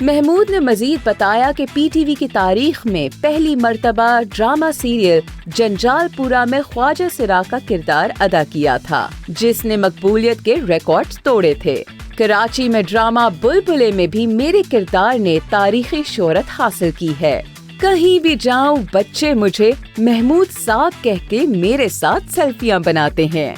محمود نے مزید بتایا کہ پی ٹی وی کی تاریخ میں پہلی مرتبہ ڈرامہ سیریل جنجال پورا میں خواجہ سراغ کا کردار ادا کیا تھا، جس نے مقبولیت کے ریکارڈز توڑے تھے۔ کراچی میں ڈرامہ بلبلے میں بھی میرے کردار نے تاریخی شہرت حاصل کی ہے۔ کہیں بھی جاؤں بچے مجھے محمود صاحب کہہ کے میرے ساتھ سیلفیاں بناتے ہیں۔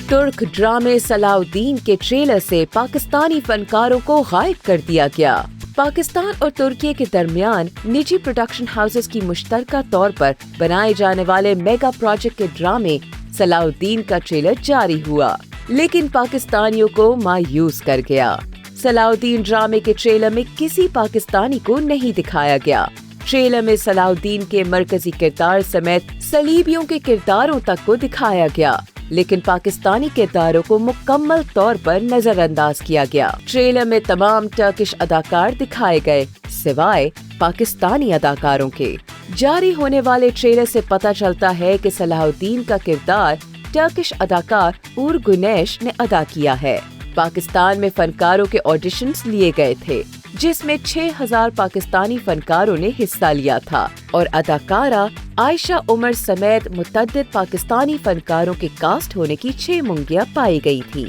ترک ڈرامے صلاح الدین کے ٹریلر سے پاکستانی فنکاروں کو غائب کر دیا گیا۔ پاکستان اور ترکی کے درمیان نجی پروڈکشن ہاؤسز کی مشترکہ طور پر بنائے جانے والے میگا پروجیکٹ کے ڈرامے صلاح الدین کا ٹریلر جاری ہوا، لیکن پاکستانیوں کو مایوس کر گیا۔ صلاح الدین ڈرامے کے ٹریلر میں کسی پاکستانی کو نہیں دکھایا گیا۔ ٹریلر میں صلاح الدین کے مرکزی کردار سمیت صلیبیوں کے کرداروں تک کو دکھایا گیا، لیکن پاکستانی کرداروں کو مکمل طور پر نظر انداز کیا گیا۔ ٹریلر میں تمام ٹرکش اداکار دکھائے گئے سوائے پاکستانی اداکاروں کے۔ جاری ہونے والے ٹریلر سے پتہ چلتا ہے کہ صلاح الدین کا کردار ٹرکش اداکار اور گنیش نے ادا کیا ہے۔ پاکستان میں فنکاروں کے آڈیشنز لیے گئے تھے، جس میں 6000 پاکستانی فنکاروں نے حصہ لیا تھا اور اداکارہ عائشہ عمر سمیت متعدد پاکستانی فنکاروں کے کاسٹ ہونے کی 6 منگیاں پائی گئی تھی،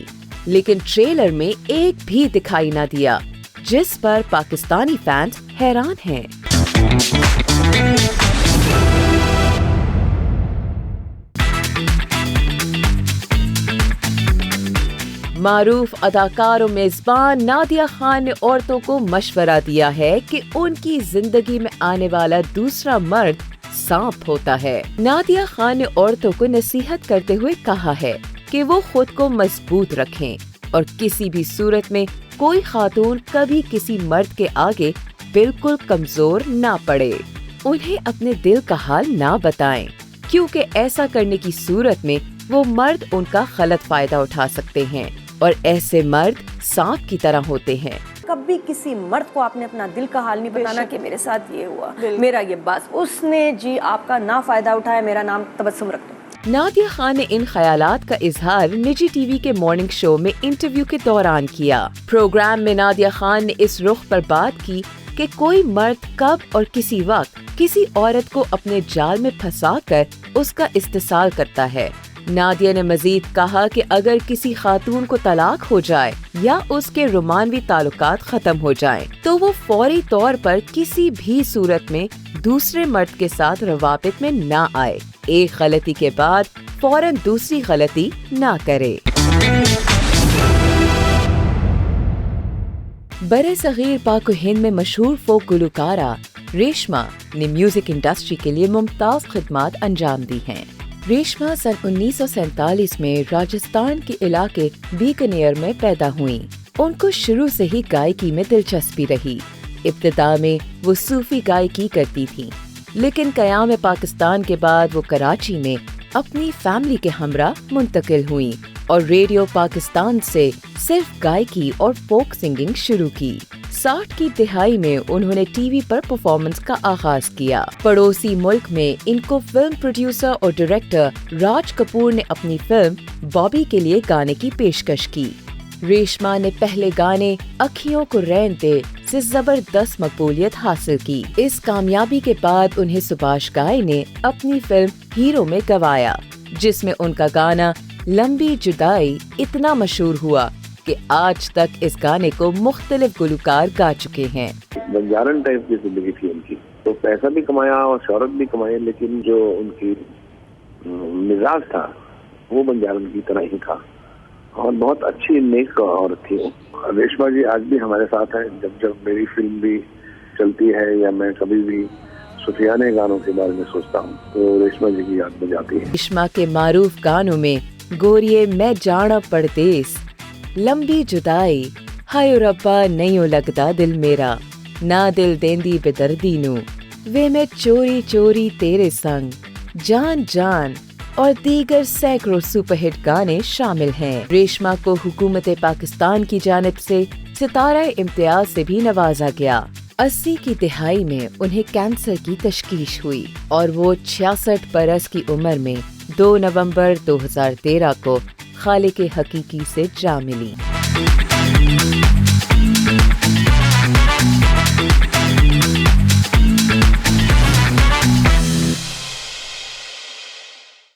لیکن ٹریلر میں ایک بھی دکھائی نہ دیا، جس پر پاکستانی فینس حیران ہیں۔ معروف اداکار و میزبان نادیہ خان نے عورتوں کو مشورہ دیا ہے کہ ان کی زندگی میں آنے والا دوسرا مرد سانپ ہوتا ہے۔ نادیہ خان نے عورتوں کو نصیحت کرتے ہوئے کہا ہے کہ وہ خود کو مضبوط رکھیں اور کسی بھی صورت میں کوئی خاتون کبھی کسی مرد کے آگے بالکل کمزور نہ پڑے۔ انہیں اپنے دل کا حال نہ بتائیں، کیونکہ ایسا کرنے کی صورت میں وہ مرد ان کا غلط فائدہ اٹھا سکتے ہیں اور ایسے مرد سانپ کی طرح ہوتے ہیں۔ کبھی کسی مرد کو آپ نے اپنا دل کا حال نہیں بتانا کہ میرے ساتھ یہ ہوا، میرا یہ بس، اس نے جی آپ کا نہ فائدہ اٹھایا، میرا نام تبسم رکھ دو۔ نادیہ خان نے ان خیالات کا اظہار نجی ٹی وی کے مارننگ شو میں انٹرویو کے دوران کیا۔ پروگرام میں نادیہ خان نے اس رخ پر بات کی کہ کوئی مرد کب اور کسی وقت کسی عورت کو اپنے جال میں پھنسا کر اس کا استحصال کرتا ہے۔ نادیہ نے مزید کہا کہ اگر کسی خاتون کو طلاق ہو جائے یا اس کے رومانوی تعلقات ختم ہو جائیں تو وہ فوری طور پر کسی بھی صورت میں دوسرے مرد کے ساتھ روابط میں نہ آئے، ایک غلطی کے بعد فوراً دوسری غلطی نہ کرے۔ برے صغیر پاک و ہند میں مشہور فوک گلوکارہ ریشما نے میوزک انڈسٹری کے لیے ممتاز خدمات انجام دی ہیں۔ ریشما سن 1947 میں راجستھان کے علاقے بیکانیر میں پیدا ہوئیں۔ ان کو شروع سے ہی گائیکی میں دلچسپی رہی۔ ابتدا میں وہ صوفی گائیکی کرتی تھیں، لیکن قیام پاکستان کے بعد وہ کراچی میں اپنی فیملی کے ہمراہ منتقل ہوئیں اور ریڈیو پاکستان سے صرف گائیکی اور فوک سنگنگ شروع کی۔ 60 کی دہائی میں انہوں نے ٹی وی پر پرفارمنس کا آغاز کیا۔ پڑوسی ملک میں ان کو فلم پروڈیوسر اور ڈائریکٹر راج کپور نے اپنی فلم بابی کے لیے گانے کی پیشکش کی۔ ریشما نے پہلے گانے اکھیوں کو رہن دے سے زبردست مقبولیت حاصل کی۔ اس کامیابی کے بعد انہیں سبھاش گائے نے اپنی فلم ہیرو میں گوایا، جس میں ان کا گانا لمبی جدائی اتنا مشہور ہوا کہ آج تک اس گانے کو مختلف گلوکار گا چکے ہیں۔ بنجارن ٹائپ کی زندگی تھی ان کی، تو پیسہ بھی کمایا اور شہرت بھی کمائی، لیکن جو ان کی مزاج تھا وہ بنجارن کی طرح ہی تھا اور بہت اچھی نیک عورت تھی۔ ریشما جی آج بھی ہمارے ساتھ ہیں، جب میری فلم بھی چلتی ہے یا میں کبھی بھی صوفیانہ گانوں کے بارے میں سوچتا ہوں تو ریشما جی کی یاد میں جاتی ہے۔ ریشما کے معروف گانوں میں گوریے میں جانا پردیس، لمبی جدائی، ہائے ربا نہیں لگتا دل میرا، نہ دل دیندی بے دردی نو، وے میں چوری چوری تیرے سنگ، جان جان اور دیگر سینکڑوں سپر ہٹ گانے شامل ہیں۔ ریشما کو حکومت پاکستان کی جانب سے ستارہ امتیاز سے بھی نوازا گیا۔ 80 کی دہائی میں انہیں کینسر کی تشخیص ہوئی اور وہ 66 برس کی عمر میں 2 نومبر 2013 کو خالق حقیقی سے جا ملی۔